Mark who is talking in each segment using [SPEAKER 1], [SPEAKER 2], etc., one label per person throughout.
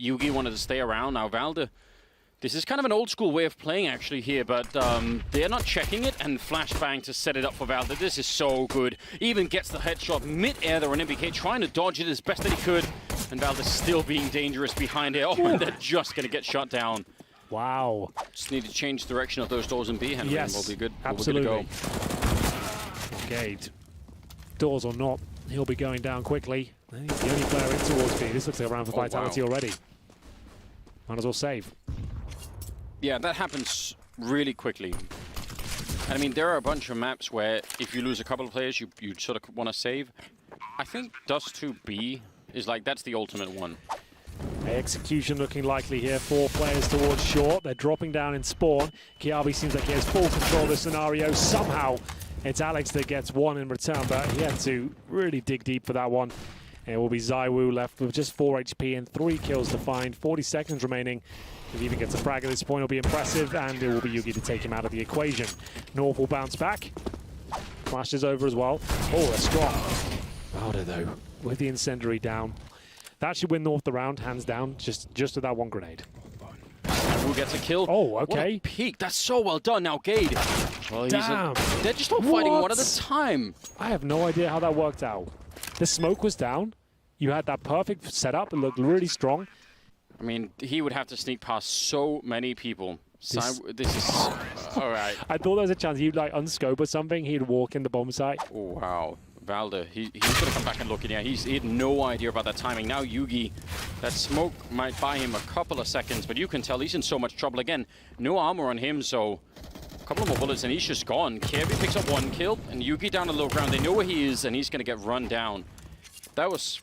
[SPEAKER 1] Yugi wanted to stay around. Now Valde, this is kind of an old school way of playing actually here, but they're not checking it, and flashbang to set it up for Valde. This is so good. Even gets the headshot mid-air there on MBK, trying to dodge it as best that he could, and Valde still being dangerous behind it. Oh, and they're just going to get shot down.
[SPEAKER 2] Wow.
[SPEAKER 1] Just need to change direction of those doors in B, Henry,
[SPEAKER 2] yes,
[SPEAKER 1] and we'll be good.
[SPEAKER 2] Absolutely.
[SPEAKER 1] We'll be good to go.
[SPEAKER 2] Gade, doors or not, he'll be going down quickly. He's the only player in towards B. This looks like a round for vitality already. Might as well save.
[SPEAKER 1] Yeah, that happens really quickly. And I mean, there are a bunch of maps where if you lose a couple of players, you sort of want to save. I think Dust2 B is like, that's the ultimate one.
[SPEAKER 2] Execution looking likely here. 4 players towards short. They're dropping down in spawn. Kiabi seems like he has full control of the scenario. Somehow, it's Alex that gets one in return, but he had to really dig deep for that one. And it will be ZywOo left with just 4 HP and 3 kills to find. 40 seconds remaining. If he even gets a frag at this point, it'll be impressive, and it will be Yugi to take him out of the equation. North will bounce back. Flash is over as well. Oh, they're strong. Valde, though, with the incendiary down. That should win North the round, hands down, just with that one grenade.
[SPEAKER 1] Who gets a kill?
[SPEAKER 2] Oh, okay.
[SPEAKER 1] What a peek. That's so well done. Now Gade. Well, they're just all fighting one at a time.
[SPEAKER 2] I have no idea how that worked out. The smoke was down. You had that perfect setup. It looked really strong.
[SPEAKER 1] I mean, he would have to sneak past so many people. This is... all right.
[SPEAKER 2] I thought there was a chance he'd like unscope or something. He'd walk in the bomb site.
[SPEAKER 1] Oh, wow. Valde, he's going to come back and look in. Yeah, he had no idea about that timing. Now Yugi, that smoke might buy him a couple of seconds, but you can tell he's in so much trouble. Again, no armor on him, so a couple of more bullets and he's just gone. Kirby picks up 1 kill, and Yugi down to low ground. They know where he is, and he's going to get run down. That was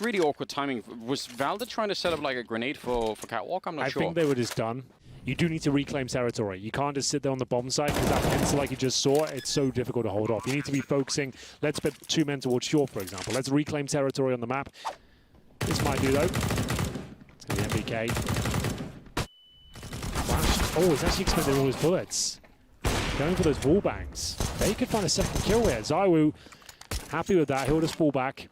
[SPEAKER 1] really awkward timing. Was Valde trying to set up like a grenade for Catwalk? I'm not sure.
[SPEAKER 2] I think they were just done. You do need to reclaim territory. You can't just sit there on the bomb site because that pencil, like you just saw, it's so difficult to hold off. You need to be focusing. Let's put 2 men towards shore, for example. Let's reclaim territory on the map. This might do, though. It's going to be MBK. Flash. Oh, he's actually expended all his bullets. Going for those wall bangs. They could find a second kill here. ZywOo, happy with that. He'll just fall back.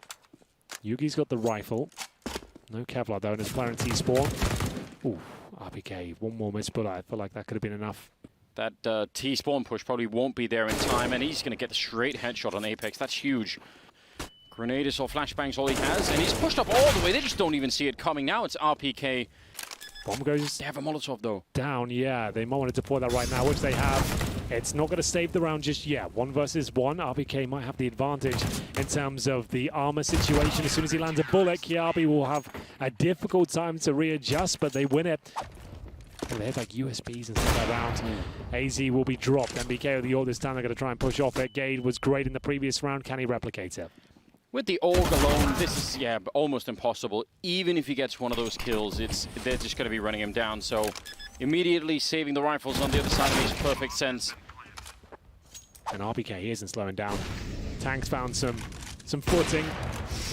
[SPEAKER 2] Yugi's got the rifle. No Kevlar, though, in his player in T-spawn. Ooh. RPK, 1 more missed bullet. I feel like that could have been enough.
[SPEAKER 1] That T-spawn push probably won't be there in time, and he's going to get the straight headshot on Apex. That's huge. Grenades or flashbangs all he has, and he's pushed up all the way. They just don't even see it coming. Now it's RPK.
[SPEAKER 2] Bomb goes...
[SPEAKER 1] They have a Molotov, though.
[SPEAKER 2] Down, yeah. They might want to deploy that right now, which they have. It's not going to save the round just yet. 1 versus 1. RPK might have the advantage in terms of the armor situation. As soon as he lands a bullet, Kiabi will have a difficult time to readjust, but they win it. Oh, they have like USBs and stuff around. AZ will be dropped. MBK with the ult this time. They're going to try and push off it. Gade was great in the previous round. Can he replicate it?
[SPEAKER 1] With the AUG alone, this is, yeah, almost impossible. Even if he gets one of those kills, they're just going to be running him down. So immediately saving the rifles on the other side makes perfect sense.
[SPEAKER 2] And RPK, he isn't slowing down. Tank's found some footing.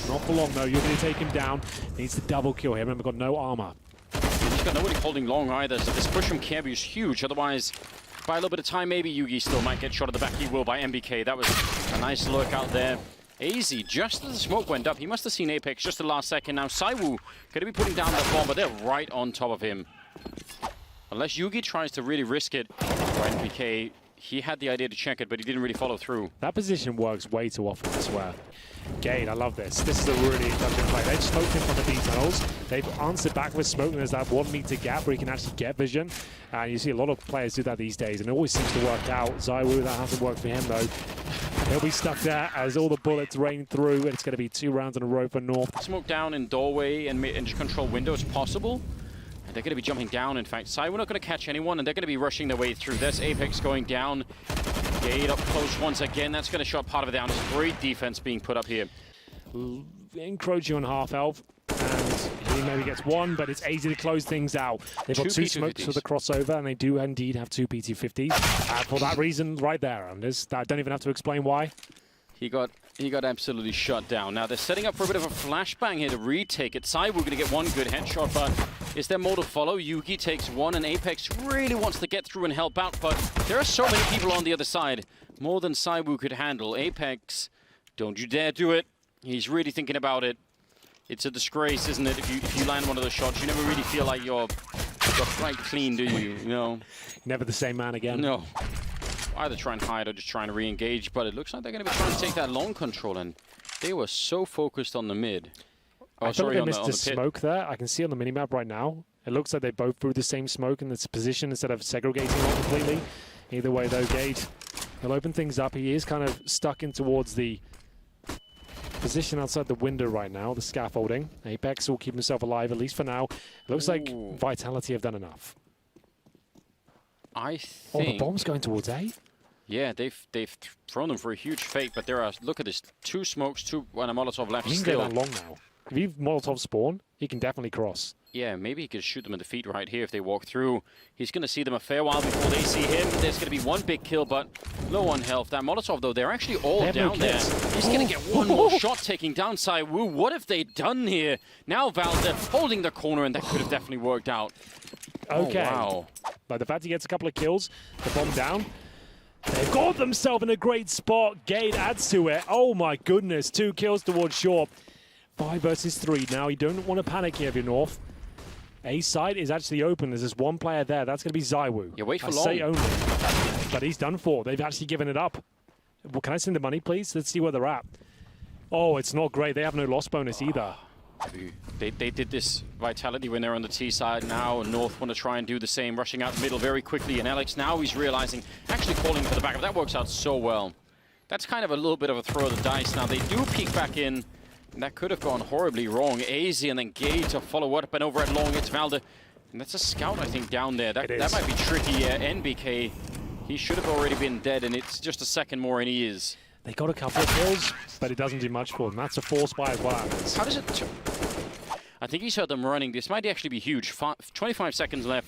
[SPEAKER 2] Not for long, though. You're going to take him down. Needs to double kill here. Remember, got no armor.
[SPEAKER 1] He's got nobody holding long either, so this push from Kirby is huge. Otherwise, by a little bit of time, maybe Yugi still might get shot at the back. He will by MBK. That was a nice look out there. AZ, just as the smoke went up, he must have seen Apex just the last second. Now ZywOo going to be putting down the bomb, but they're right on top of him. Unless Yugi tries to really risk it for MBK, he had the idea to check it, but he didn't really follow through.
[SPEAKER 2] That position works way too often, I swear. Gade, I love this. This is a really intelligent play. They smoked him from the D tunnels. They've answered back with smoke, and there's that 1 meter gap where he can actually get vision. And you see a lot of players do that these days, and it always seems to work out. ZywOo, that hasn't worked for him, though. He'll be stuck there as all the bullets rain through, and it's going to be 2 rounds in a row for North.
[SPEAKER 1] Smoke down in doorway and just control window is possible. And they're going to be jumping down, in fact. ZywOo not going to catch anyone, and they're going to be rushing their way through. There's Apex going down. Gade up close once again. That's going to shut part of it down. There's great defense being put up here.
[SPEAKER 2] Encroaching on half health, and he maybe gets 1, but it's easy to close things out. They've got 2 smokes for the crossover, and they do indeed have 2 PT50s. For that reason, right there, I don't even have to explain why.
[SPEAKER 1] He got absolutely shut down. Now they're setting up for a bit of a flashbang here to retake it. ZywOo going to get 1 good headshot, but is there more to follow? Yugi takes 1, and Apex really wants to get through and help out, but there are so many people on the other side. More than ZywOo could handle. Apex, don't you dare do it. He's really thinking about it. It's a disgrace, isn't it? If you land one of those shots, you never really feel like you're quite clean, do you? You know?
[SPEAKER 2] Never the same man again.
[SPEAKER 1] No. Either try and hide or just trying to re-engage, but it looks like they're going to be trying to take that long control, and they were so focused on the mid. Oh,
[SPEAKER 2] I thought they missed the smoke there. I can see on the minimap right now. It looks like they both threw the same smoke in this position instead of segregating it completely. Either way, though, Gade, he'll open things up. He is kind of stuck in towards the position outside the window right now, the scaffolding. Apex will keep himself alive, at least for now. It looks like Vitality have done enough.
[SPEAKER 1] I think...
[SPEAKER 2] Oh, the bomb's going towards A?
[SPEAKER 1] Yeah, they've thrown them for a huge fake, but there are, look at this, 2 smokes, 2 and a Molotov left
[SPEAKER 2] He can
[SPEAKER 1] still.
[SPEAKER 2] go that long now. If you Molotov spawn, he can definitely cross.
[SPEAKER 1] Yeah, maybe he could shoot them in the feet right here if they walk through. He's going to see them a fair while before they see him. There's going to be one big kill, but low on health. That Molotov, though, they're actually all down there. He's going to get one more shot taking down Saiwu. What have they done here? Now Valde holding the corner, and that could have definitely worked out.
[SPEAKER 2] Okay.
[SPEAKER 1] Oh, wow.
[SPEAKER 2] But the fact he gets a couple of kills, the bomb down. They've got themselves in a great spot. Gade adds to it. Oh, my goodness. 2 kills towards short. 5 versus 3 now. You don't want to panic here if you're North. A side is actually open. There's just one player there. That's going to be Zaiwu.
[SPEAKER 1] Yeah, wait for long.
[SPEAKER 2] I say only. But he's done for. They've actually given it up. Well, can I send the money, please? Let's see where they're at. Oh, it's not great. They have no loss bonus either.
[SPEAKER 1] They did this Vitality when they're on the T side now, and North want to try and do the same, rushing out the middle very quickly. And Alex, now he's realizing, actually calling for the backup. That works out so well. That's kind of a little bit of a throw of the dice. Now, they do peek back in. And that could have gone horribly wrong. AZ and then Gade to follow up, and over at long, it's Valde. And that's a scout, I think, down there. That might be tricky. NBK, he should have already been dead, and it's just a second more, and he is.
[SPEAKER 2] They got a couple of kills, but it doesn't do much for them. That's a force buy as well.
[SPEAKER 1] How does it... I think he's heard them running. This might actually be huge. 25 seconds left,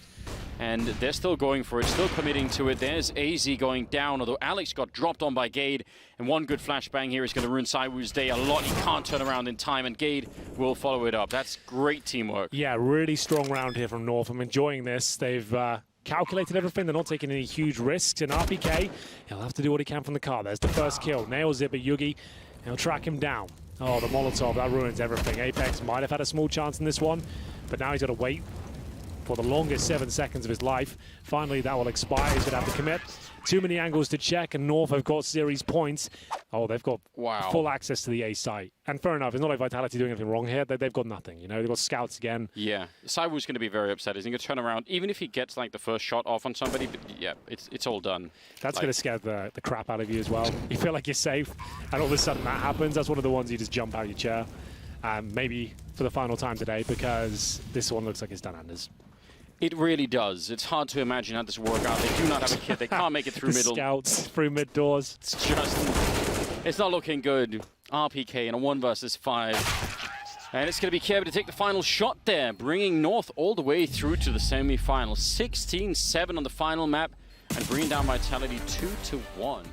[SPEAKER 1] and they're still going for it, still committing to it. There's AZ going down, although Alex got dropped on by Gade, and one good flashbang here is going to ruin Saiwu's day a lot. He can't turn around in time, and Gade will follow it up. That's great teamwork.
[SPEAKER 2] Yeah, really strong round here from North. I'm enjoying this. They've calculated everything. They're not taking any huge risks. And RPK, he'll have to do what he can from the car. There's the first kill. Nails it, but Yugi, he'll track him down. Oh, the Molotov, that ruins everything. Apex might have had a small chance in this one, but now he's got to wait for the longest 7 seconds of his life. Finally, that will expire. He's going to have to commit. Too many angles to check, and North have got series points. Oh, they've got full access to the A site. And fair enough, it's not like Vitality doing anything wrong here. They've got nothing, you know? They've got scouts again.
[SPEAKER 1] Yeah, Saiwu's going to be very upset. He's going to turn around, even if he gets like the first shot off on somebody, but yeah, it's all done.
[SPEAKER 2] That's going to scare the crap out of you as well. You feel like you're safe, and all of a sudden that happens. That's one of the ones you just jump out of your chair. Maybe for the final time today, because this one looks like it's done Anders.
[SPEAKER 1] It really does. It's hard to imagine how this will work out. They do not have a kit. They can't make it through middle.
[SPEAKER 2] Scouts through mid doors.
[SPEAKER 1] It's just... It's not looking good. RPK in a 1 versus 5. And it's going to be Kirby to take the final shot there, bringing North all the way through to the semi-final. 16-7 on the final map, and bringing down Vitality 2-1.